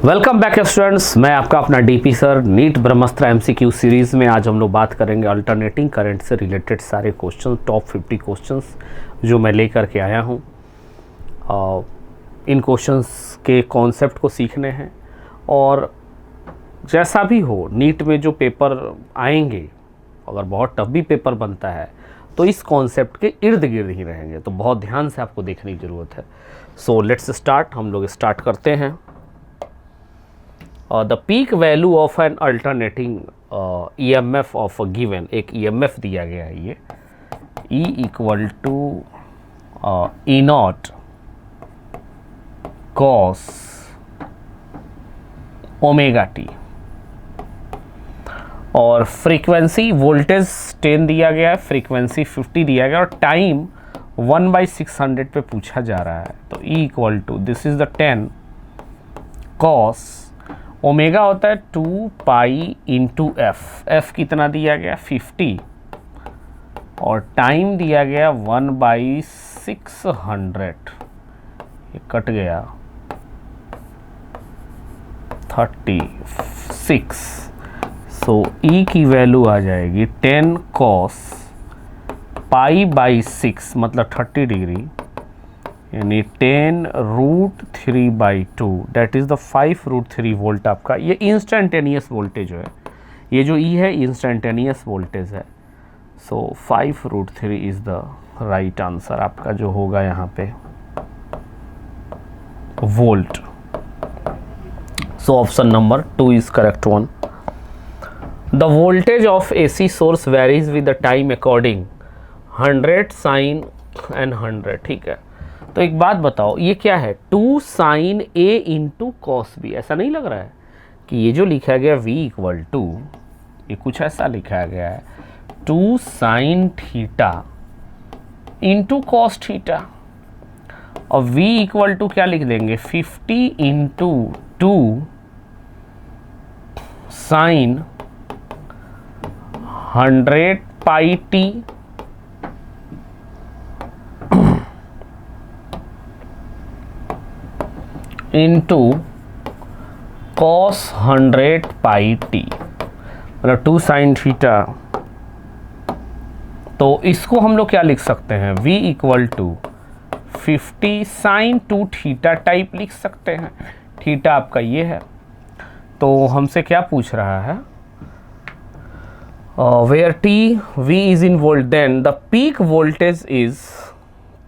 Welcome back students, मैं आपका अपना डीपी सर। नीट ब्रह्मास्त्र एमसीक्यू सीरीज़ में आज हम लोग बात करेंगे अल्टरनेटिंग करंट से रिलेटेड सारे क्वेश्चन, टॉप 50 क्वेश्चंस जो मैं लेकर के आया हूँ। इन क्वेश्चंस के कॉन्सेप्ट को सीखने हैं और जैसा भी हो नीट में जो पेपर आएंगे, अगर बहुत टफ भी पेपर बनता है तो इस कॉन्सेप्ट के इर्द गिर्द ही रहेंगे, तो बहुत ध्यान से आपको देखने की ज़रूरत है। So let's start. हम लोग स्टार्ट करते हैं। The peak value of an alternating EMF of a given, एक EMF दिया गया है, ये E equal to E not cos omega T, और फ्रीक्वेंसी वोल्टेज 10 दिया गया है, फ्रीक्वेंसी 50 दिया गया और टाइम 1/600 पे पूछा जा रहा है। तो E equal to this is the 10 cos omega होता है 2 पाई इंटू एफ कितना दिया गया 50 और टाइम दिया गया 1/600, ये कट गया 36। सो E की वैल्यू आ जाएगी 10 कॉस पाई बाई 6 मतलब 30 डिग्री, यानी 10√3/2 डेट इज़ द 5√3 वोल्ट आपका। ये इंस्टेंटेनियस वोल्टेज है, ये जो E है इंस्टेंटेनियस वोल्टेज है। So 5√3 is the right answer आपका जो होगा यहाँ पे volt. So option number 2 is correct one. The voltage of AC source varies with the time according 100 sine and 100। ठीक है, तो एक बात बताओ, ये क्या है 2 sine A into cos B? ऐसा नहीं लग रहा है कि ये जो लिखा गया V इक्वल टू, ये कुछ ऐसा लिखा गया है 2 sine theta into cos theta, और V इक्वल टू क्या लिख देंगे 50 into 2 sign 100 pi T into cos 100 pi T, मतलब 2 साइन थीटा। तो इसको हम लोग क्या लिख सकते हैं V equal to 50 sine 2 theta type लिख सकते हैं। थीटा आपका ये है, तो हमसे क्या पूछ रहा है where T V is in volt, then the peak voltage is,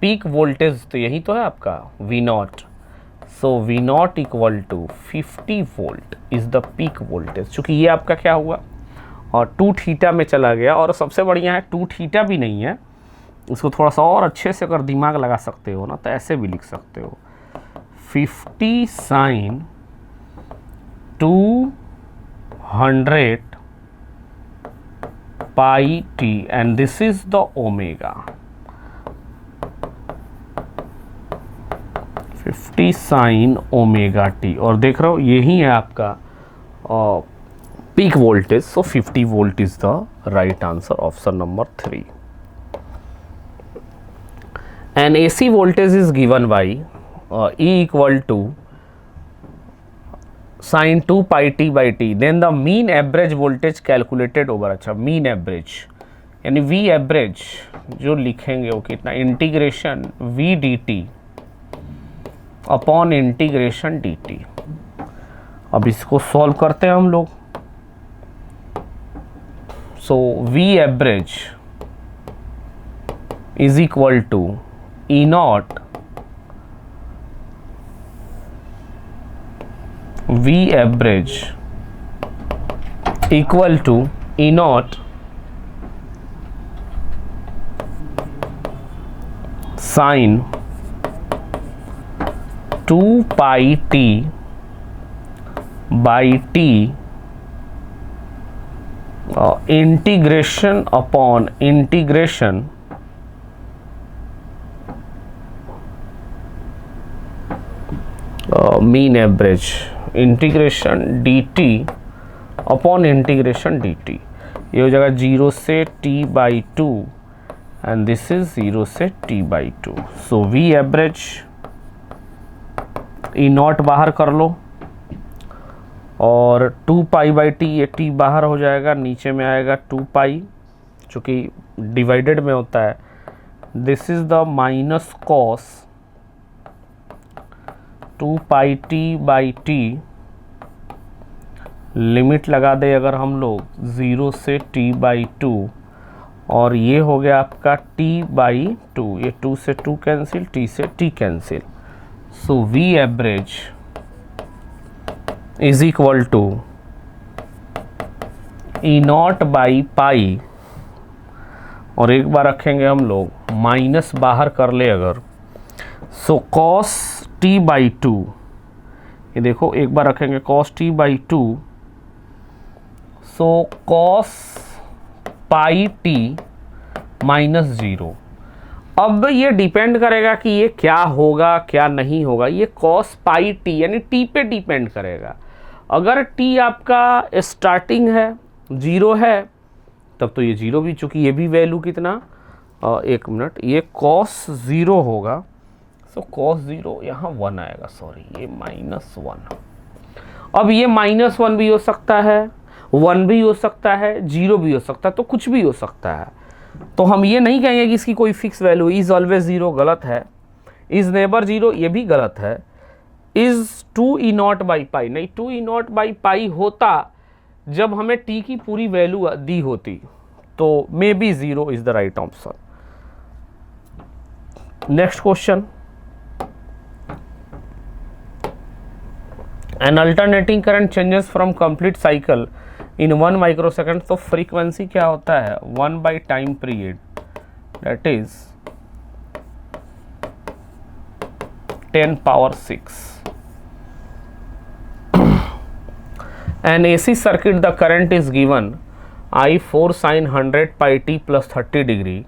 peak voltage तो यही तो है आपका V not. So V not equal to 50 volt is the peak voltage. चूँकि ये आपका क्या हुआ और 2 थीटा में चला गया, और सबसे बढ़िया है 2 थीटा भी नहीं है, इसको थोड़ा सा और अच्छे से अगर दिमाग लगा सकते हो ना तो ऐसे भी लिख सकते हो 50 sine 200 pi T and this is the omega. 50 sine omega T, और देख रहे हो यही है आपका peak voltage. So 50 volt is the right answer, option number 3। An AC voltage is given by E equal to sin 2 pi t by t, then the mean average voltage calculated over, अच्छा mean average यानी V average जो लिखेंगे वो कितना, integration V dt upon integration dt। अब इसको solve करते हैं हम लोग। सो V average is equal to E naught V average equal to E naught sin 2 pi t by t integration upon integration mean average, integration dt upon integration dt। ये हो जाएगा 0 से t/2 एंड दिस इज 0 से t/2। So V average E not बाहर कर लो, और 2 pi by T, ये T बाहर हो जाएगा, नीचे में आएगा 2 पाई, चूँकि डिवाइडेड में होता है। This is the minus cos 2 pi T by T, limit लगा दे अगर हम लोग 0 से t बाई 2, और ये हो गया आपका t बाई 2, ये 2 से 2 कैंसिल, t से t cancel. So v average is equal to E naught by pi, और एक बार रखेंगे हम लोग माइनस बाहर कर ले अगर, सो कॉस t बाई 2, ये देखो एक बार रखेंगे cos t by 2, so cos pi T minus 0। अब ये डिपेंड करेगा कि ये क्या होगा क्या नहीं होगा, ये कॉस पाई टी यानी टी पे डिपेंड करेगा। अगर टी आपका स्टार्टिंग है 0 है तब तो ये 0 भी, चूँकि ये भी वैल्यू कितना, एक मिनट, ये कॉस 0 होगा, सो कॉस 0 यहाँ 1 आएगा, सॉरी ये -1। अब ये -1 भी हो सकता है, 1 भी हो सकता है, 0 भी हो सकता है, तो कुछ भी हो सकता है। तो हम ये नहीं कहेंगे कि इसकी कोई फिक्स वैल्यू, इज़ ऑलवेज 0 गलत है, इज़ नेबर 0 ये भी गलत है, इज़ 2 ई नॉट बाई पाई नहीं, 2 ई नॉट बाई पाई होता जब हमें टी की पूरी वैल्यू दी होती, तो maybe 0 is the right option. Next question, an alternating current changes from complete cycle in 1 microsecond. तो फ्रीक्वेंसी क्या होता है 1 by time period, that is 10 power 6। An AC circuit the current is given I4 sin 100 pi T plus 30 degree,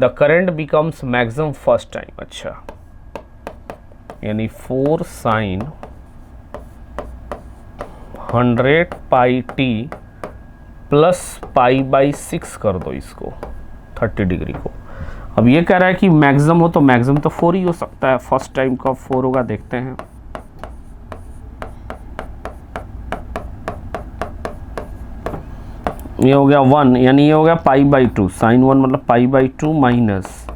the current becomes maximum first time. अच्छा, यानी 4 sin 100 pi T plus pi by 6 कर दो इसको 30 degree को। अब ये कह रहा है कि मैक्सिमम हो, तो मैक्सिमम तो 4 ही हो सकता है, फर्स्ट टाइम कब 4 होगा देखते हैं। ये हो गया 1, यानी ये हो गया पाई बाई 2, साइन 1 मतलब पाई by 2 minus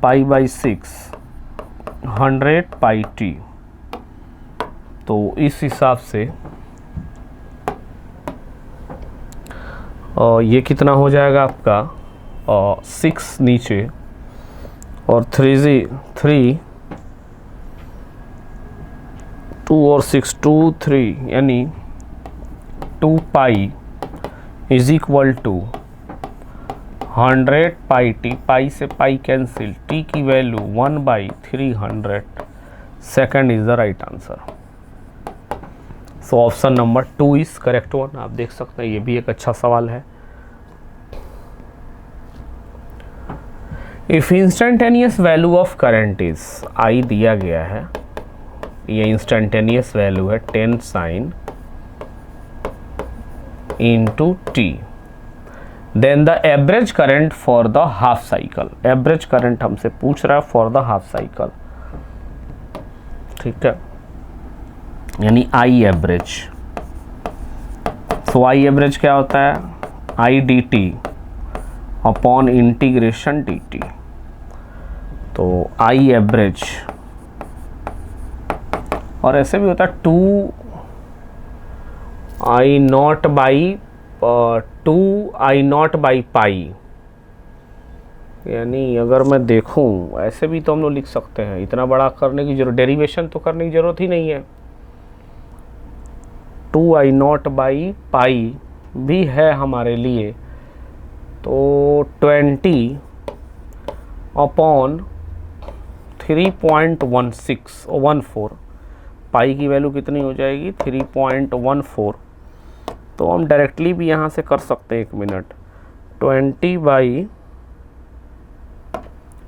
pi by 6 100 pi T. तो इस हिसाब से ये कितना हो जाएगा आपका 6 नीचे और 3 2 और 6 2 3, यानी 2 pi is equal to 100 pi t, pi से पाई कैंसिल, टी की value 1/300 second is the right answer. So option number 2 is correct one. आप देख सकते हैं ये भी एक अच्छा सवाल है। If instantaneous value of current is I दिया गया है, ये इंस्टेंटेनियस वैल्यू है 10 sine into T, then the average current for the half cycle. Average current हमसे पूछ रहा है फॉर द हाफ साइकिल, ठीक है, यानी I average. So I average क्या होता है, I d t upon integration d t. तो आई एवरेज, और ऐसे भी होता है 2 I naught by 2 I naught by pi, यानी अगर मैं देखूं ऐसे भी तो हम लोग लिख सकते हैं, इतना बड़ा करने की जरूरत, डेरिवेशन तो करने की जरूरत ही नहीं है। 2 आई नॉट बाई पाई भी है हमारे लिए, तो 20 अपॉन 3.14 पाई की वैल्यू कितनी हो जाएगी 3.14। तो हम डायरेक्टली भी यहाँ से कर सकते हैं, 1 minute, 20 by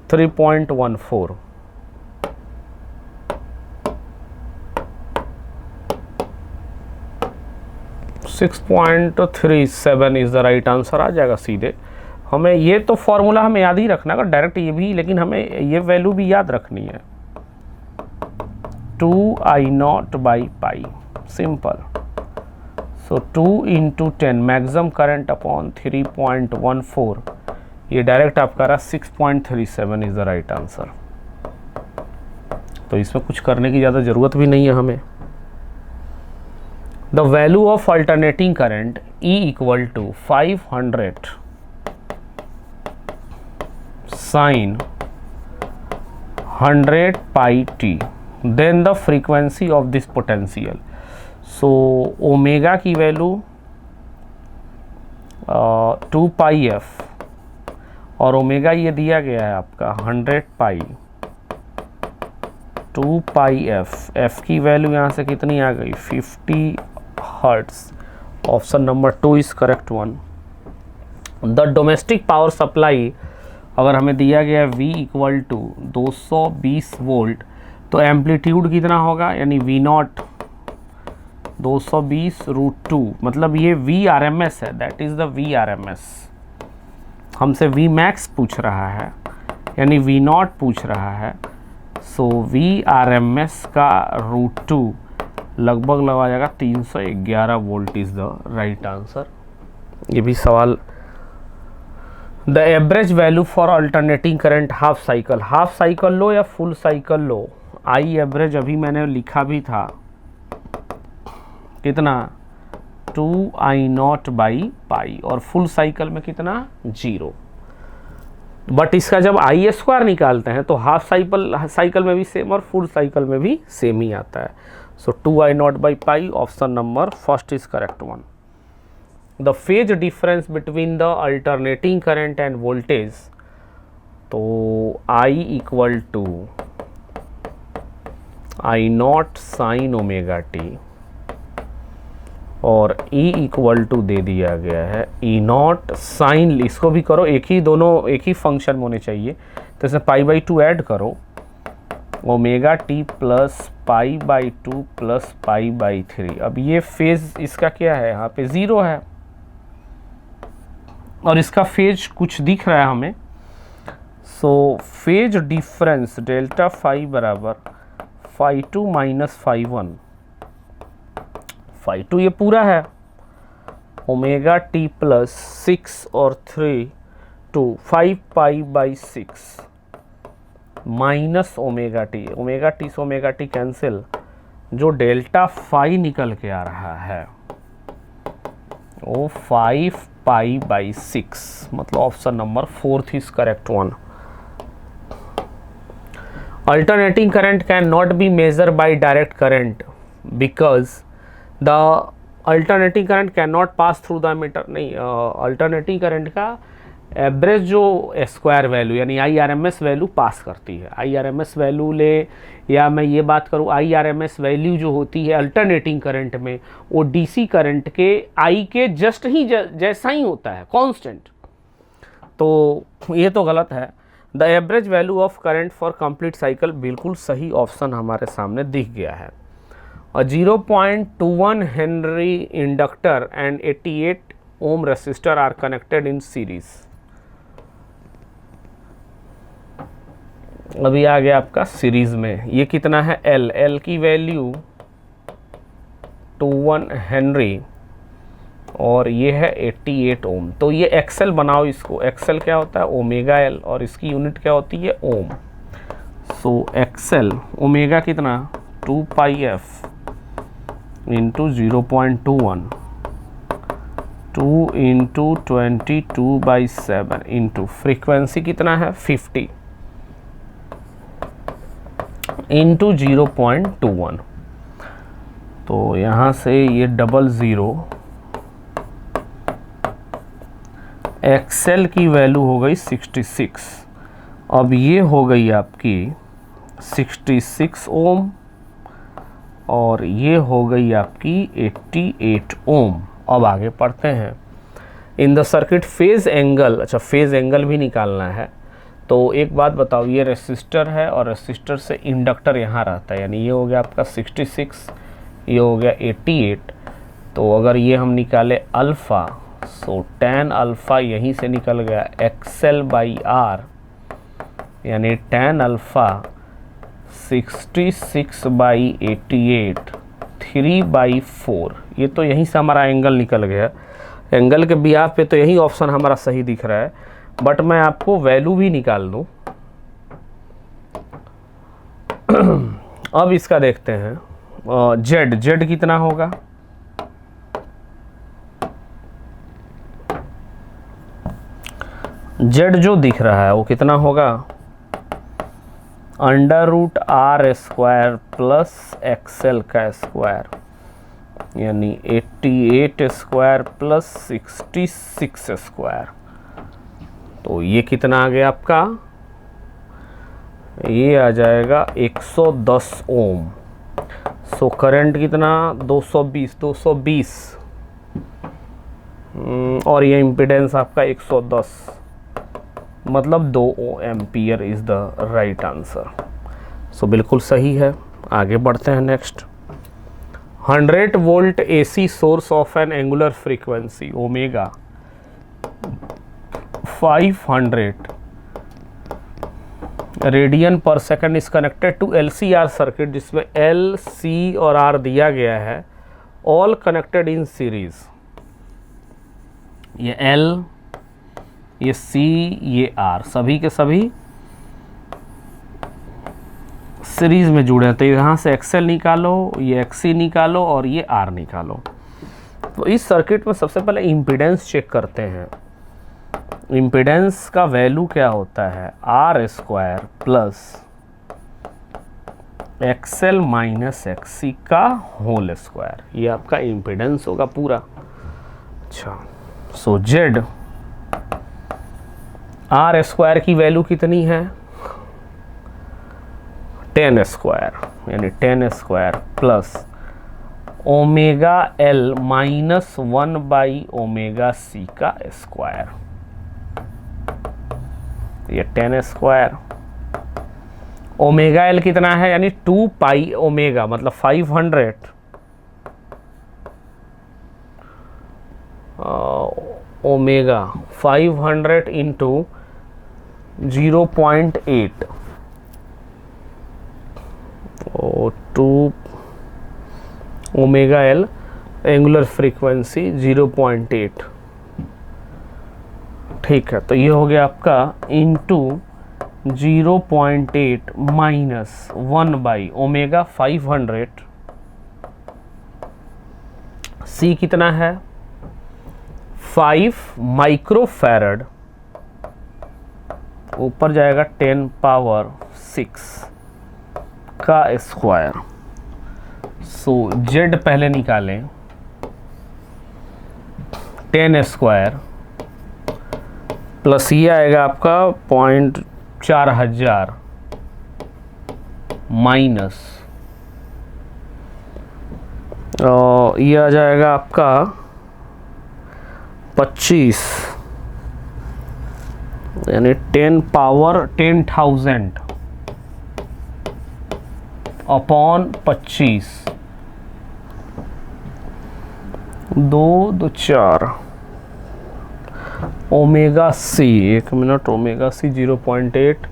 3.14 6.37 is the right answer आ जाएगा सीधे। हमें ये तो फॉर्मूला हमें याद ही रखना है, डायरेक्ट ये भी, लेकिन हमें ये वैल्यू भी याद रखनी है। 2 I naught by pi, simple. So 2 × 10 maximum current upon 3.14, ये डायरेक्ट आपका रहा 6.37 इज द राइट आंसर। तो इसमें कुछ करने की ज़्यादा ज़रूरत भी नहीं है हमें। The value of alternating current E = 500 sin 100 pi t, then the frequency of this potential। So omega की वैल्यू 2 पाई एफ, और ओमेगा ये दिया गया है आपका 100 पाई, 2 पाई एफ। एफ की वैल्यू यहाँ से कितनी आ गई 50 hertz. Option number 2 is correct one. The domestic power supply अगर हमें दिया गया है V = 220 वोल्ट, तो एम्पलीट्यूड कितना होगा, यानी V0 220√2, मतलब ये VRMS है, दैट इज़ द VRMS। हमसे Vmax पूछ रहा है, यानी V0 पूछ रहा है। सो VRMS का √2 लगभग लगा जाएगा 311 volt is the right answer. ये भी सवाल। The average value for alternating current half cycle लो या फुल साइकिल लो। आई एवरेज अभी मैंने लिखा भी था, कितना 2I0/पाई, और फुल साइकिल में कितना 0। बट इसका जब I² निकालते हैं तो हाफ साइकिल में भी सेम और फुल साइकिल में भी सेम ही आता है। सो 2I0/पाई, option number first is correct one. The phase difference between the alternating current and voltage, तो I = I0 sin ωt, और E = दे दिया गया है E0 साइन, इसको भी करो, एक ही दोनों एक ही फंक्शन होने चाहिए, तो इसमें π/2 ऐड करो, ωt + π/2 + π/3। अब ये फेज इसका क्या है, यहाँ पे 0 है, और इसका फेज कुछ दिख रहा है हमें। So phase difference delta phi बराबर φ2 - φ1। φ2 ये पूरा है, ωt + 6 और 3 2 5π/6 माइनस ωt से ωt कैंसिल, जो डेल्टा फाई निकल के आ रहा है वो 5π/6, मतलब option number 4 is correct one. Alternating current cannot be measured by direct current because the alternating current cannot pass through the emitter। नहीं, alternating current का एवरेज जो स्क्वायर वैल्यू यानी IRMS वैल्यू पास करती है। IRMS वैल्यू ले, या मैं ये बात करूँ IRMS वैल्यू जो होती है अल्टरनेटिंग करंट में, वो DC करंट के I के जस्ट ही जैसा ही होता है, कांस्टेंट। तो ये तो गलत है। The average value of current for complete cycle, बिल्कुल सही ऑप्शन हमारे सामने दिख गया है। और 0.21 henry inductor and 88 ohm resistor R connected in series. अभी आ गया आपका सीरीज में, ये कितना है L की वैल्यू 21 हेनरी, और ये है 88 ओम। तो ये एक्सेल बनाओ, इसको एक्सेल क्या होता है ω/L, और इसकी यूनिट क्या होती है ओम। सो एक्सेल ओमेगा कितना 2πf × 0.21 2 × 22/7 इंटू फ्रीक्वेंसी कितना है 50 इंटू 0.21। तो यहाँ से ये 00, एक्सेल की वैल्यू हो गई 66। अब ये हो गई आपकी 66 ओम, और ये हो गई आपकी 88 ओम। अब आगे पढ़ते हैं। In the circuit phase angle, अच्छा फेज एंगल भी निकालना है। तो एक बात बताओ, ये रेसिस्टर है और रेसिस्टर से इंडक्टर यहाँ रहता है, यानी ये हो गया आपका 66, ये हो गया 88। तो अगर ये हम निकाले अल्फ़ा, सो tan अल्फ़ा यहीं से निकल गया XL/R, यानी tan अल्फ़ा 66/88 3/4। ये तो यहीं से हमारा एंगल निकल गया, एंगल के बिहाफ पे तो यही ऑप्शन हमारा सही दिख रहा है, बट मैं आपको वैल्यू भी निकाल दूं। अब इसका देखते हैं जेड, जेड कितना होगा, जेड जो दिख रहा है वो कितना होगा, √r² प्लस एक्सएल का स्क्वायर, यानी 88² प्लस 66²। तो ये कितना आ गया आपका, ये आ जाएगा 110 ओम। सो करंट कितना, 220 और ये इम्पीडेंस आपका 110, मतलब 2 ampere is the right answer. So बिल्कुल सही है। आगे बढ़ते हैं next. 100 volt AC source of an angular frequency omega 500 radian per second is connected to LCR circuit, जिसमें L, C और R दिया गया है, ऑल कनेक्टेड इन सीरीज। ये L, ये C, ये R, सभी के सभी सीरीज में जुड़े हैं। तो यहाँ से XL निकालो, ये XC निकालो और ये R निकालो। तो इस सर्किट में सबसे पहले इम्पीडेंस चेक करते हैं। इम्पीडेंस का वैल्यू क्या होता है, R² plus XL minus XC का होल स्क्वायर। ये आपका इम्पीडेंस होगा पूरा। अच्छा, सो Z R² की वैल्यू कितनी है, 10², यानी 10² प्लस ओमेगा L माइनस 1/ओमेगा C का स्क्वायर, ये 10²। ओमेगा L कितना है, यानी 2π ओमेगा, मतलब 500 ओमेगा 500 इंटू 0.8 और 2 ओमेगा L एंगुलर फ्रीक्वेंसी 0.8। ठीक है, तो ये हो गया आपका इंटू 0.8 माइनस 1/ओमेगा 500। C कितना है, 5 माइक्रोफैरड, ऊपर जाएगा 10 पावर 6 का स्क्वायर। सो Z पहले निकालें, 10² प्लस ये आएगा आपका 0.4000 माइनस ये आ जाएगा आपका 25, यानी 10 पावर 10,000 अपॉन 25, 2 2 4 ओमेगा C, एक minute, omega C 0.8,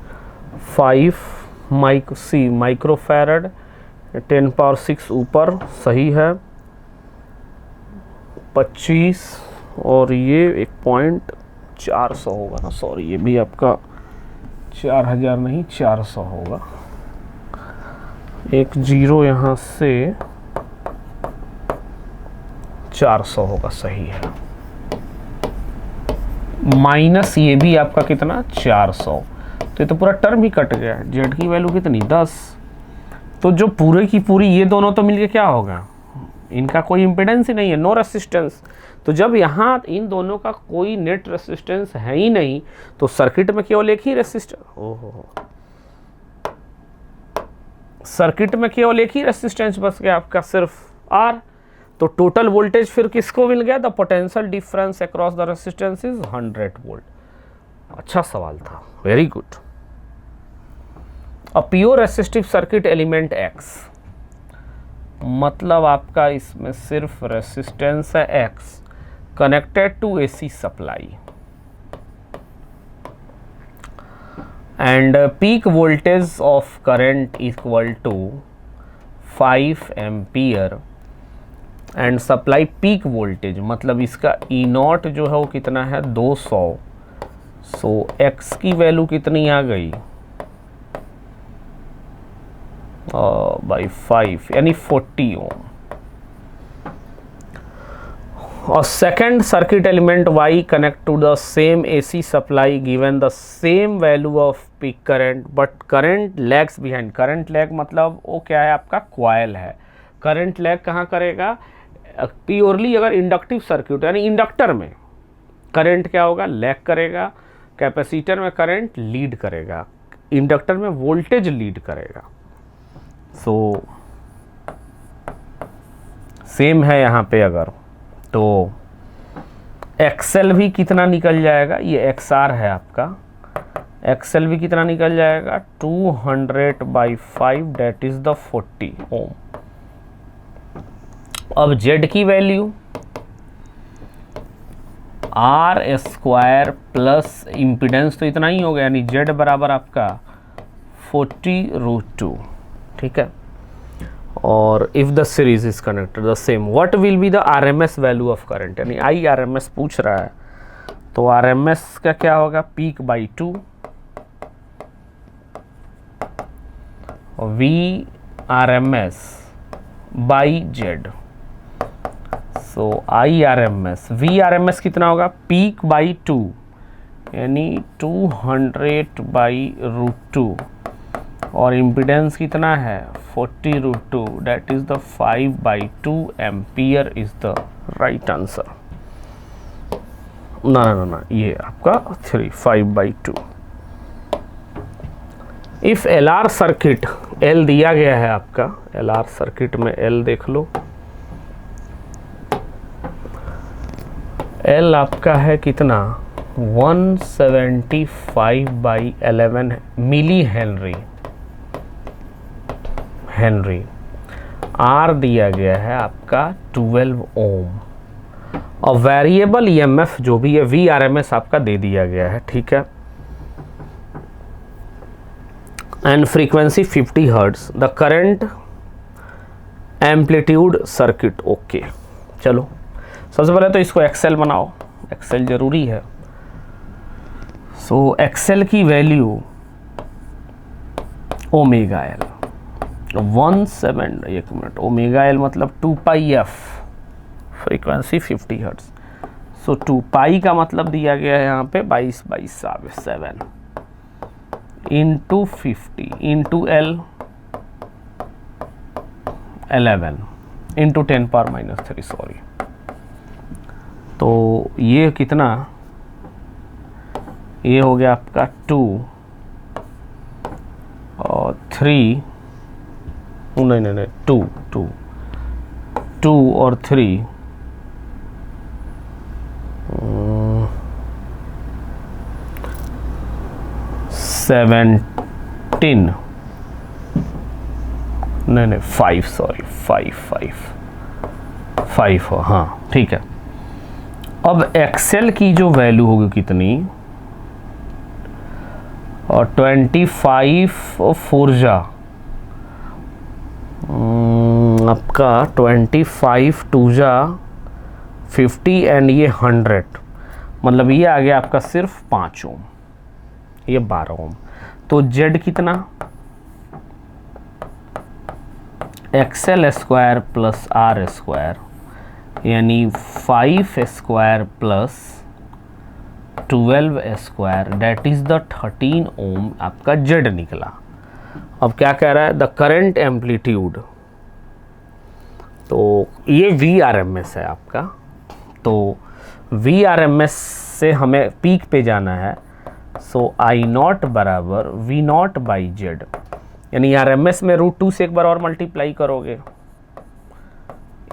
5 microfarad, 10 power 6 ऊपर सही है, 25 और ये 1.400 होगा ना, सॉरी ये भी आपका 4000 नहीं 400 होगा, एक जीरो यहाँ से 400 होगा, सही है। माइनस ये भी आपका कितना 400, तो ये तो पूरा टर्म ही कट गया। जेड की वैल्यू कितनी 10, तो जो पूरे की पूरी ये दोनों तो मिलके क्या होगा, इनका कोई इम्पिडेंस ही नहीं है, नो रेसिस्टेंस। तो जब यहाँ इन दोनों का कोई नेट रेसिस्टेंस है ही नहीं, तो सर्किट में केवल एक ही रेसिस्टेंस, ओहो, सर्किट में केवल एक ही रेसिस्टेंस बच गया आपका, सिर्फ R। तो टोटल वोल्टेज फिर किसको मिल गया, the potential difference across the resistance is 100 volt. अच्छा सवाल था, very good. A pure resistive circuit element X, मतलब आपका इसमें सिर्फ रेसिस्टेंस है X connected to AC supply, and peak voltage of current equal to 5 ampere and supply peak voltage, मतलब इसका ई नॉट जो है वो कितना है 200। सो एक्स की वैल्यू कितनी आ गई बाई 5 यानी 40 ओम। और second circuit element Y connect to the same AC supply given the same value of peak current but current lags behind. Current lag मतलब वो क्या है, आपका क्वाइल है। करंट लैग कहाँ करेगा, प्योरली अगर इंडक्टिव सर्किट यानी इंडक्टर में करंट क्या होगा, लैग करेगा। कैपेसिटर में करंट लीड करेगा, इंडक्टर में वोल्टेज लीड करेगा। सो सेम है यहाँ पे अगर, तो एक्सएल भी कितना निकल जाएगा, ये एक्सआर है आपका, एक्सएल भी कितना निकल जाएगा 200/5 डेट इज द 40 ओम। अब जेड की value R square plus impedance तो इतना ही हो गया, यानी जेड बराबर आपका 40√2, ठीक है। और if the series is connected the same, what will be the RMS value of current, यानी आई आरएमएस पूछ रहा है, तो आरएमएस का क्या होगा, पीक बाई 2 और V RMS by Z. So I RMS, V RMS कितना होगा, पीक बाई 2 यानी 200/√2 और इम्पिडेंस कितना है 40√2 that is the 5/2 ampere is the right answer. ना ये आपका 5/2। If L R circuit, L दिया गया है आपका, एल आर सर्किट में एल देख लो, एल आपका है कितना 175/11 मिली हेनरी। आर दिया गया है आपका 12 ओम और वेरिएबल ईएमएफ जो भी है वी आरएमएस आपका दे दिया गया है, ठीक है। And frequency 50 hertz, the current amplitude circuit, okay. चलो सबसे पहले तो इसको एक्सेल बनाओ, एक्सेल जरूरी है। सो एक्सेल की value omega L 1/7, omega L मतलब 2πf, फ्रीक्वेंसी 50 हर्ट्ज। सो 2π का मतलब दिया गया है यहाँ पे 22/7 into 50 into L 11 into 10⁻³ sorry. तो ये कितना, ये हो गया आपका 2 और 3, नहीं 2 और 3 17 नहीं 5 सॉरी 5 हो, हाँ ठीक है। अब एक्सेल की जो वैल्यू होगी कितनी, और 25 फोर्जा आपका 25 टूजा 50 एंड ये 100, मतलब ये आ गया आपका सिर्फ 5 ओम, ये 12 ओम। तो जेड कितना, XL square plus R square यानी 5 square plus 12 square that is the 13 ohm आपका जेड निकला। अब क्या कह रहा है, द करंट एम्पलीट्यूड, तो ये वी आर एम एस है आपका, तो वी आर एम एस से हमें पीक पे जाना है। सो आई नॉट बराबर वी नॉट बाई जेड, यानी आर एम एस में √2 से एक बार और मल्टीप्लाई करोगे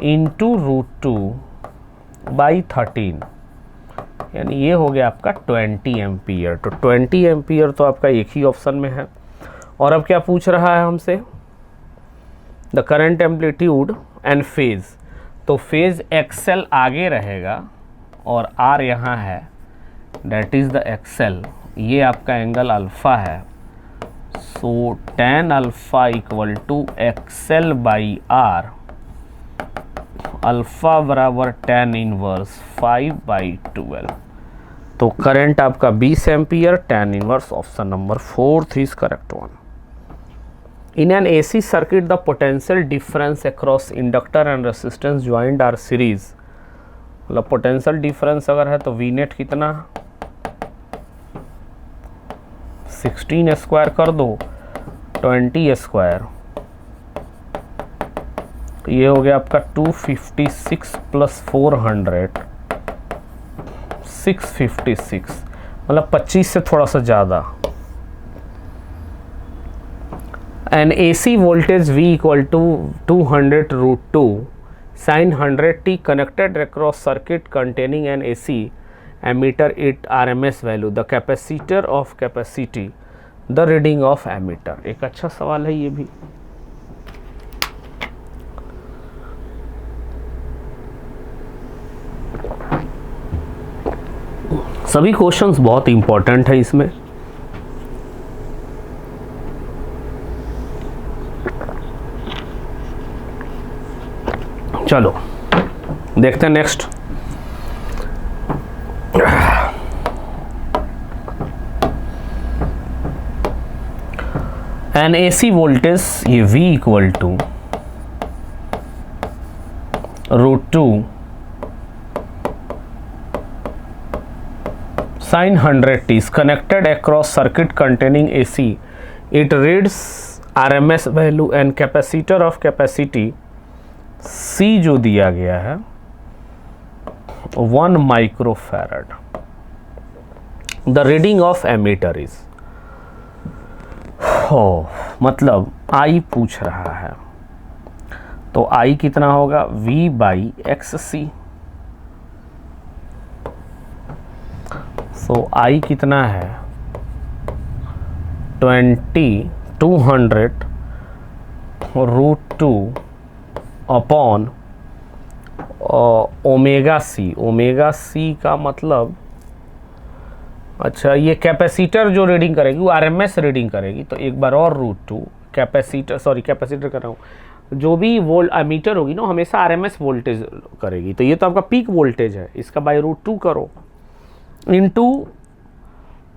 इंटू √2/13, यानी ये हो गया आपका 20 एम्पियर। तो 20 एम्पियर तो आपका एक ही ऑप्शन में है। और अब क्या पूछ रहा है हमसे, the current amplitude and phase, तो फेज एक्सेल आगे रहेगा और आर यहाँ है, डेट इज द एक्सेल, ये आपका एंगल अल्फा है। So tan alpha equal to XL by R, alpha बराबर tan इनवर्स 5/12। तो करंट आपका 20 ampere, tan inverse option number 4 is correct one. In an AC circuit the potential difference across inductor and resistance joint are series. मतलब potential difference अगर है तो V net कितना, 16 square कर दो 20 स्क्वायर, ये हो गया आपका 256 प्लस 400 656, मतलब 25 से थोड़ा सा ज़्यादा। An AC voltage V equal to 200√2 sin 100t connected across circuit containing an AC ammeter at RMS value, the capacitor of capacity, the reading of ammeter। एक अच्छा सवाल है ये भी। सभी क्वेश्चंस बहुत इंपॉर्टेंट है इसमें। चलो देखते हैं नेक्स्ट। एन AC वोल्टेज ये V equal to √2 sin 100t is connected across circuit containing AC. It reads RMS value and capacitor of capacity C जो दिया गया है 1 microfarad. The reading of ammeter is, मतलब I पूछ रहा है तो I कितना होगा V/XC। तो I कितना है 200√2 upon omega C. Omega C का मतलब, अच्छा ये कैपेसिटर जो रीडिंग करेगी वो RMS रीडिंग करेगी, तो एक बार और √2 कैपेसिटर कर रहा हूँ, जो भी एमीटर होगी ना हमेशा RMS वोल्टेज करेगी, तो ये तो आपका पीक वोल्टेज है, इसका √2 करो इंटू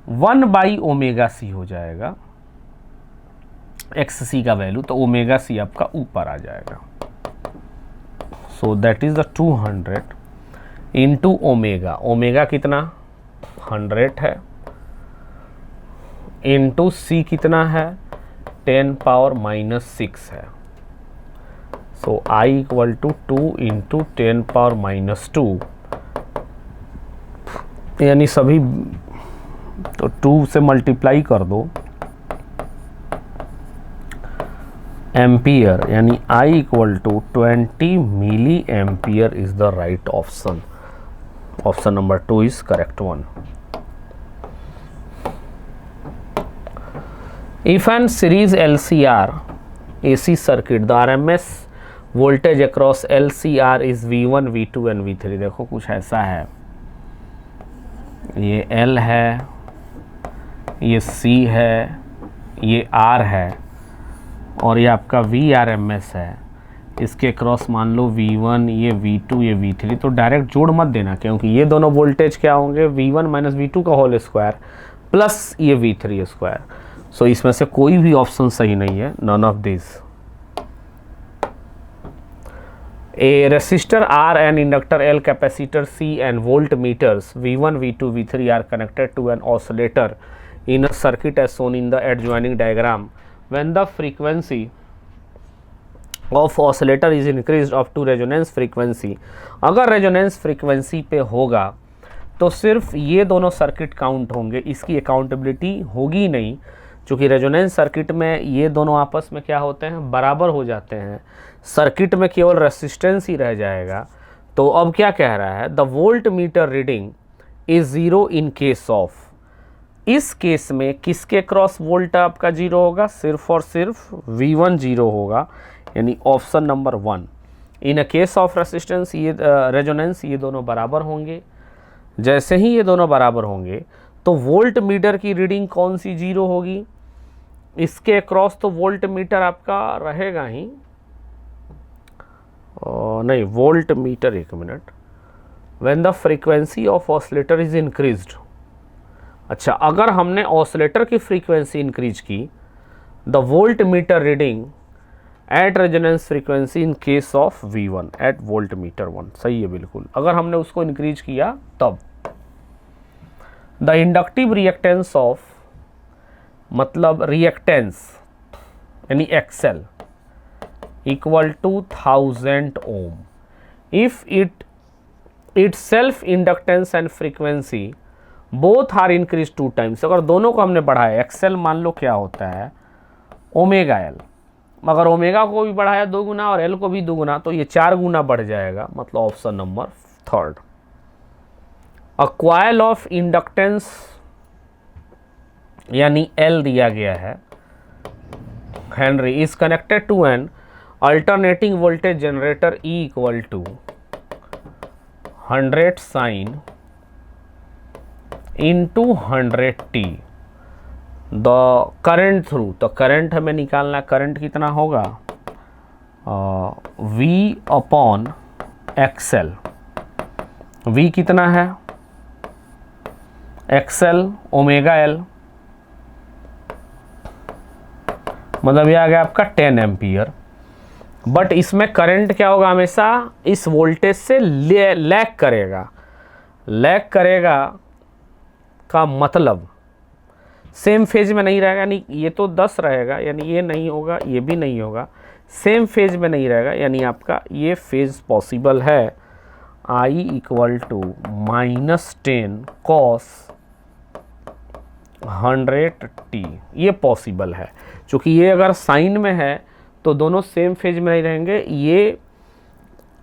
1/ओमेगा-c हो जाएगा XC का वैल्यू, तो ओमेगा सी आपका ऊपर आ जाएगा। So that is the 200 into omega. Omega कितना 100 है, इंटू सी कितना है 10⁻⁻6 है। सो I इक्वल टू 2 इंटू 10⁻⁻2, यानी सभी तो 2 से मल्टीप्लाई कर दो एम्पियर, यानी I equal to 20 milli ampere is the right option. Option number 2 is correct one. If an series LCR AC circuit the RMS voltage across LCR is V1 V2 and V3। देखो कुछ ऐसा है, ये L है, ये C है, ये R है और ये आपका VRMS है। इसके क्रॉस मान लो V1, ये V2, ये V3, तो डायरेक्ट जोड़ मत देना क्योंकि ये दोनों वोल्टेज क्या होंगे V1 माइनस V2 का होल स्क्वायर प्लस ये V3 स्क्वायर। सो इसमें से कोई भी ऑप्शन सही नहीं है, none of this. A resistor R and inductor L, capacitor C and voltmeters V1, V2, V3 are connected to an oscillator in a circuit as shown in the adjoining diagram. When the frequency of oscillator is increased up to resonance frequency, अगर resonance frequency पे होगा तो सिर्फ ये दोनों circuit count होंगे, इसकी accountability होगी नहीं, चूँकि रेजोनेंस सर्किट में ये दोनों आपस में क्या होते हैं, बराबर हो जाते हैं। सर्किट में केवल रेसिस्टेंस ही रह जाएगा। तो अब क्या कह रहा है, the voltmeter reading is 0 in case of. इस केस में किसके क्रॉस वोल्ट आपका 0 होगा, सिर्फ और सिर्फ V1 0 होगा, यानी option number 1। In a case of resistance ये रेजोनेंस ये दोनों बराबर होंगे। जैसे ही ये दोनों बराबर होंगे तो वोल्ट मीटर की रीडिंग कौन सी 0 होगी, इसके अक्रॉस तो वोल्ट मीटर आपका रहेगा ही, नहीं, वोल्ट मीटर, एक मिनट। When the frequency of oscillator is increased, अच्छा अगर हमने ऑसिलेटर की फ्रीक्वेंसी इंक्रीज की, the voltmeter reading at resonance frequency in case of V1 at voltmeter 1, सही है बिल्कुल, अगर हमने उसको इंक्रीज किया तब। द इंडक्टिव रिएक्टेंस ऑफ, मतलब रिएक्टेंस यानी XL equal to 1000 ohm if it self inductance and frequency both are increase 2 times. अगर दोनों को हमने बढ़ाया, एक्सेल मान लो क्या होता है ओमेगा एल, मगर ओमेगा को भी बढ़ाया 2 गुना और एल को भी 2 गुना, तो ये 4 गुना बढ़ जाएगा, मतलब option number 3। A coil of inductance यानी एल दिया गया है henry is connected to an alternating voltage generator E equal to 100 sine into 100t the current through, तो करंट हमें निकालना है, करंट कितना होगा V अपॉन एक्सएल। V कितना है, एक्सएल ओमेगा एल, मतलब ये आ गया आपका 10 एम्पियर। बट इसमें करंट क्या होगा, हमेशा इस वोल्टेज से लैग करेगा। लैग करेगा का मतलब सेम फेज में नहीं रहेगा, यानी ये तो 10 रहेगा, यानी ये नहीं होगा, ये भी नहीं होगा, सेम फेज में नहीं रहेगा, यानी आपका ये फेज पॉसिबल है। I equal to -10 cos 100t, ये पॉसिबल है। चूँकि ये अगर साइन में है तो दोनों सेम फेज में नहीं रहेंगे, ये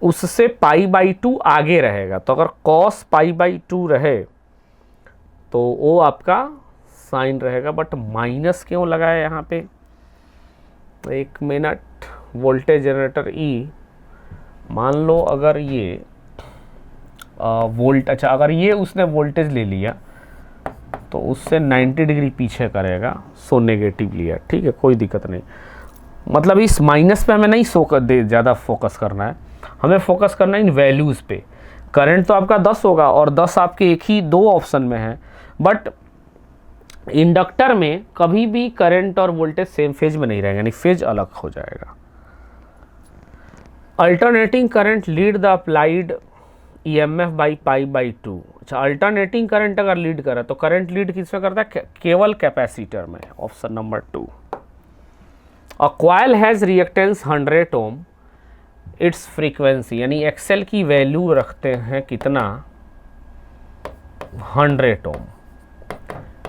उससे π/2 आगे रहेगा, तो अगर cos π/2 रहे तो वो आपका साइन रहेगा। बट माइनस क्यों लगाया यहाँ पे, एक मिनट। वोल्टेज जनरेटर E, मान लो अगर ये अच्छा अगर ये उसने वोल्टेज ले लिया तो उससे 90 डिग्री पीछे करेगा, सो नेगेटिव लिया, ठीक है, कोई दिक्कत नहीं। मतलब इस माइनस पे हमें नहीं ज़्यादा फोकस करना है, हमें फोकस करना है इन वैल्यूज़ पे। करंट तो आपका 10 होगा और 10 आपके एक ही 2 ऑप्शन में है, बट इंडक्टर में कभी भी करंट और वोल्टेज सेम फेज में नहीं रहेगा, यानी फेज अलग हो जाएगा। Alternating current lead the applied EMF by π/2। अच्छा, अल्टरनेटिंग करंट अगर लीड करे तो करंट लीड किस में करता है, केवल कैपेसिटर में, option number 2। A coil has reactance 100 ohm, its frequency यानी एक्सेल की वैल्यू रखते हैं कितना, 100 ओम,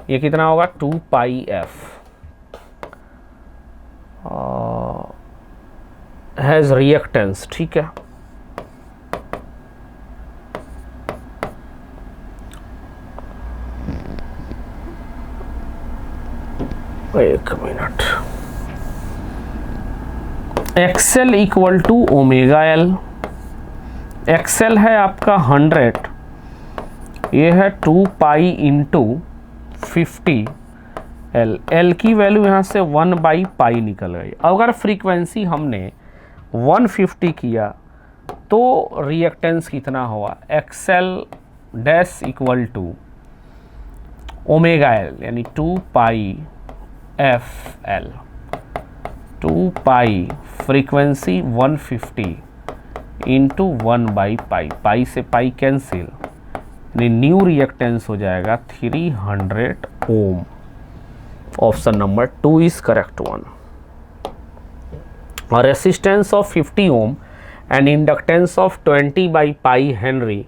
ये कितना होगा 2πf। हैज़ रिएक्टेंस, ठीक है, एक मिनट। XL equal to omega L, XL है आपका 100, ये है 2π इंटू 50 एल, एल की वैल्यू यहाँ से 1/π निकल गई। अगर फ्रीक्वेंसी हमने 150 किया तो रिएक्टेंस कितना हुआ, XL dash equal to omega L यानी 2π FL, 2π फ्रीक्वेंसी 150 इंटू 1/π, पाई से पाई कैंसिल, न्यू रिएक्टेंस हो जाएगा 300 ohm. Option number 2 is correct one. और resistance of 50 ohm and inductance of 20/π henry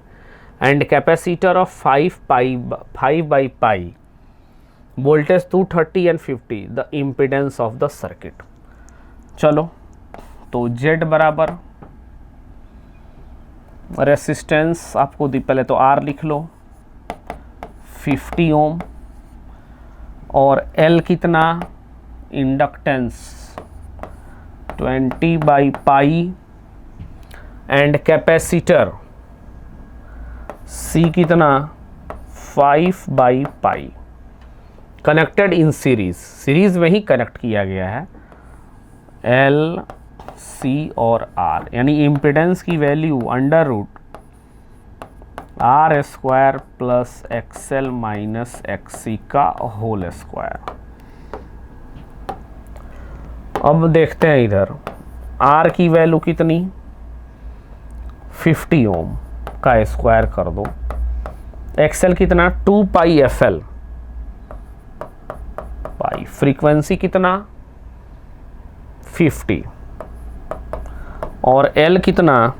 and capacitor of 5/π, voltage 230 and 50, the impedance of the circuit. चलो तो Z बराबर resistance आपको पहले तो R लिख लो 50 ओम, और L कितना, इंडक्टेंस 20/π एंड कैपेसिटर C कितना 5/π, कनेक्टेड इन सीरीज, सीरीज में ही कनेक्ट किया गया है। L सी और आर, यानी इम्पिडेंस की value under root R square plus XL minus XC का होल स्क्वायर। अब देखते हैं इधर आर की वैल्यू कितनी, 50 ओम का स्क्वायर कर दो, एक्सएल कितना 2 पाई एफ एल पाई, फ्रीक्वेंसी कितना 50 और एल कितना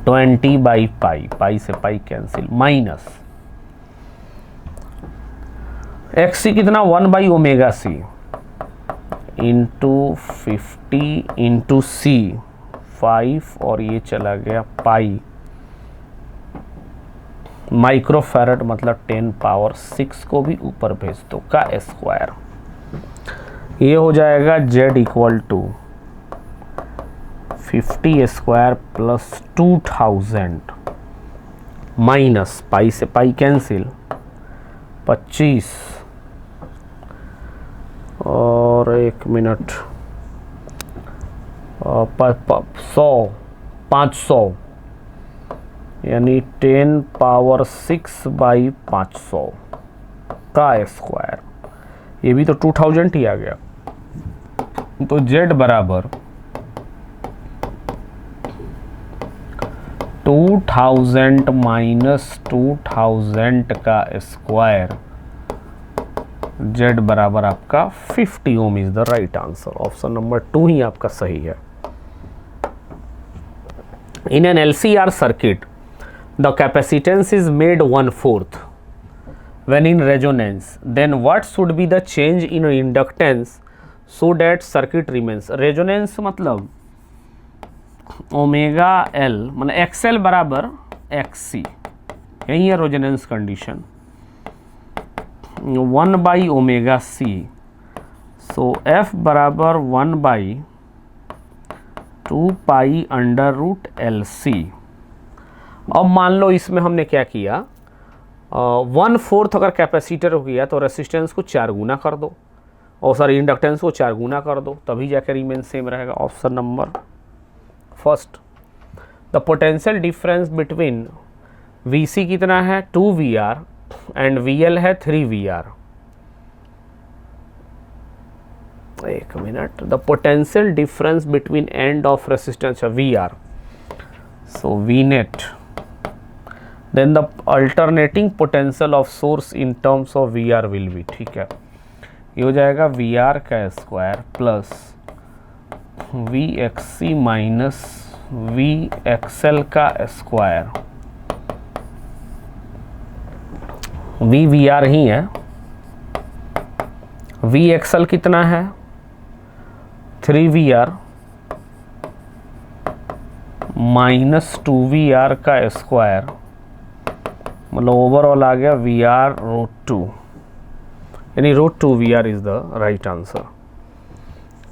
20 बाई पाई, पाई से पाई कैंसिल, माइनस एक्सी कितना 1 by omega c into 50 into c 5 और ये चला गया पाई, माइक्रोफैरड मतलब 10 पावर 6 को भी ऊपर भेज दो का स्क्वायर। ये हो जाएगा Z equal to 50 square plus 2000 minus pi से पाई कैंसिल 25 और 1 मिनट 500 यानी 10 पावर 6 बाई 500 का स्क्वायर। ये भी तो 2000 ही आ गया, तो Z बराबर 2000 माइनस 2000 का स्क्वायर, Z बराबर आपका 50 ohm is the right answer. Option number 2 ही आपका सही है। In an LCR circuit the capacitance is made 1/4 when in resonance, then what should be the change in inductance so that circuit remains? resonance मतलब omega L मतलब XL बराबर XC, यही है resonance condition, 1 by omega C, so F बराबर 1 by 2 pi under root L C. अब मान लो इसमें हमने क्या किया, 1/4 अगर कैपेसिटर हो गया तो रेसिस्टेंस को 4 गुना कर दो और सॉरी इंडक्टेंस को 4 गुना कर दो, तभी जाकर रिमेन सेम रहेगा। Option number first. The potential difference between VC कितना है 2VR एंड VL है 3VR। एक minute, the potential difference between end of resistance VR, so V net, then the alternating potential of source in terms of VR will be, ठीक है, ये हो जाएगा VR का square plus VXC minus VXL का square, VR ही है, VXL कितना है 3VR माइनस 2VR का स्क्वायर, मतलब ओवरऑल आ गया VR√2, यानी √2VR is the right answer.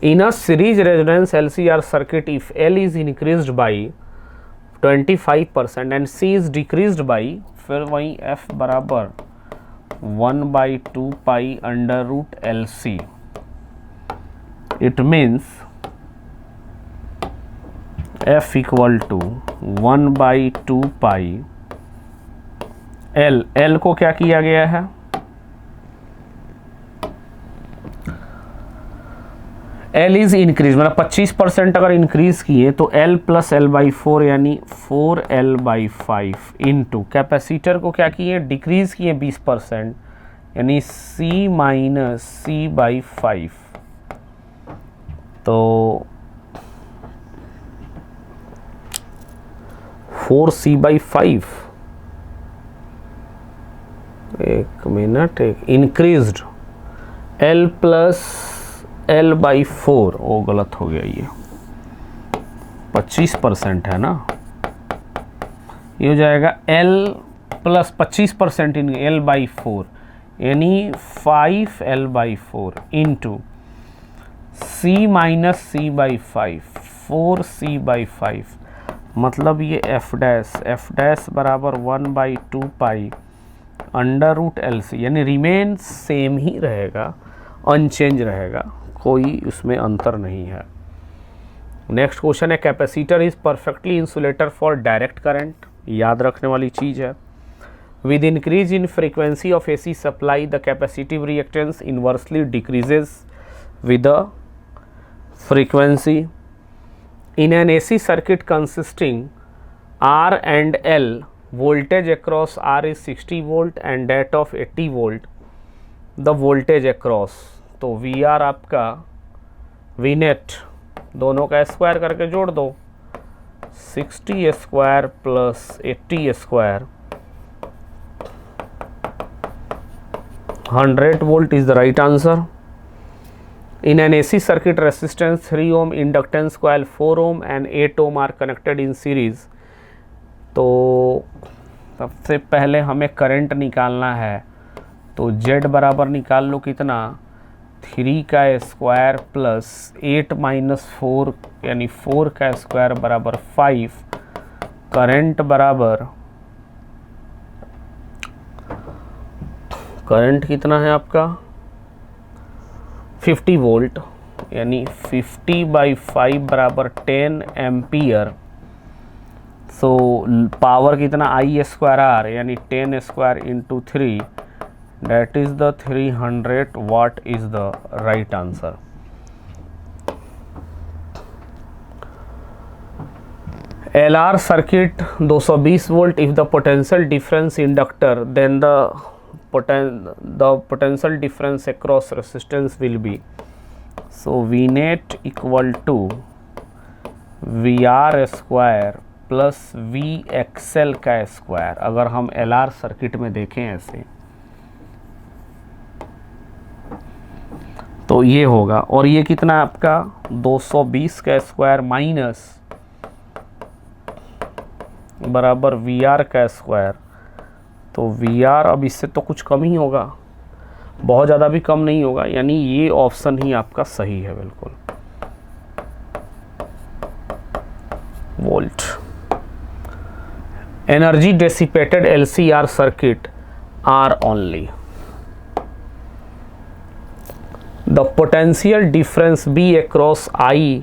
In a series resonance LCR circuit if L is increased by 25% and C is decreased by, फिर वहीं F बराबर 1/2 pi under root LC, it means F equal to 1/2 pi L को क्या किया गया है, L is increase मतलब 25% अगर इंक्रीज किए तो L प्लस L/4 यानी 4L/5 इंटू कैपेसिटर को क्या किए डिक्रीज किए 20% यानी C माइनस C/5, तो 4C/5, एक मिनट, एक इंक्रीज्ड L प्लस L/4, वो गलत हो गया, ये 25% है ना, ये हो जाएगा L प्लस 25% इन L/4 यानी 5L/4 into C minus C/5 4C/5, मतलब ये F डैश बराबर 1/2 पाई अंडर रूट LC, यानी रिमेन सेम ही रहेगा, अनचेंज रहेगा, कोई उसमें अंतर नहीं है। नेक्स्ट क्वेश्चन है capacitor is perfectly insulator for direct current, याद रखने वाली चीज़ है। With increase in frequency of AC supply the capacitive reactance inversely decreases with the frequency. In an AC circuit consisting R and L, voltage across R is 60 volt and that of 80 volt. The voltage across, तो VR आपका Vnet दोनों का square करके जोड़ दो, 60 square plus 80 square, 100 volt is the right answer. In an AC circuit, resistance 3 ohm, inductance coil 4 ohm and 8 ohm are connected in series. तो सबसे पहले हमें करंट निकालना है, तो Z बराबर निकाल लो कितना, 3 का स्क्वायर प्लस 8 माइनस 4 यानी 4 का स्क्वायर बराबर 5। करंट बराबर, करंट कितना है आपका 50 वोल्ट, यानी 50/5 बराबर 10 एम्पियर। सो पावर कितना I स्क्वायर R यानी 10 square into 3, that is the 300 watt is the right answer. LR circuit 220 volt, if the potential difference inductor then the potential difference across resistance will be, so Vnet equal to VR square plus VXL का square. अगर हम LR circuit में देखें ऐसे तो ये होगा, और ये कितना आपका 220 का स्क्वायर माइनस बराबर VR का स्क्वायर, तो VR अब इससे तो कुछ कम ही होगा, बहुत ज़्यादा भी कम नहीं होगा, यानी ये ऑप्शन ही आपका सही है बिल्कुल। Volt energy dissipated LCR circuit are only the potential difference B across I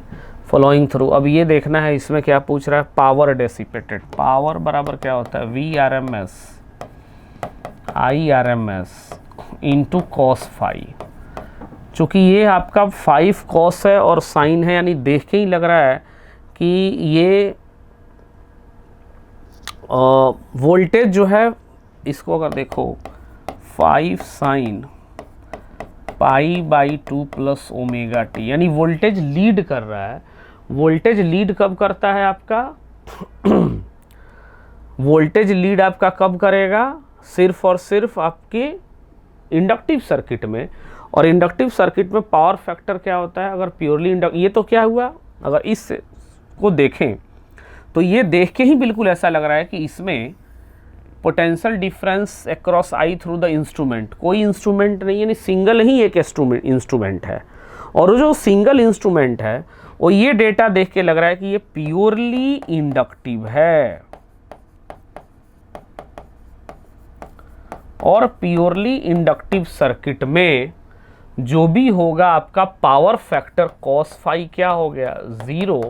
following through. अब ये देखना है इसमें क्या पूछ रहा है, पावर डेसिपेटेड, पावर बराबर क्या होता है VRMS IRMS into cos phi. चूँकि ये आपका 5 कॉस है और साइन है, यानी देख के ही लग रहा है कि ये वोल्टेज जो है, इसको अगर देखो 5 साइन π/2 प्लस ओमेगा टी, यानी वोल्टेज लीड कर रहा है। वोल्टेज लीड कब करता है आपका वोल्टेज लीड आपका कब करेगा, सिर्फ और सिर्फ आपके इंडक्टिव सर्किट में। और इंडक्टिव सर्किट में पावर फैक्टर क्या होता है, अगर प्योरली ये तो क्या हुआ, अगर इस को देखें तो ये देख के ही बिल्कुल ऐसा लग रहा है कि इसमें potential difference across I through the instrument, कोई इंस्ट्रूमेंट नहीं, यानी सिंगल ही एक इंस्ट्रूमेंट है। और जो सिंगल इंस्ट्रूमेंट है वो ये डेटा देख के लग रहा है कि ये प्योरली इंडक्टिव है। और प्योरली इंडक्टिव सर्किट में जो भी होगा आपका पावर फैक्टर कॉस फाई क्या हो गया 0,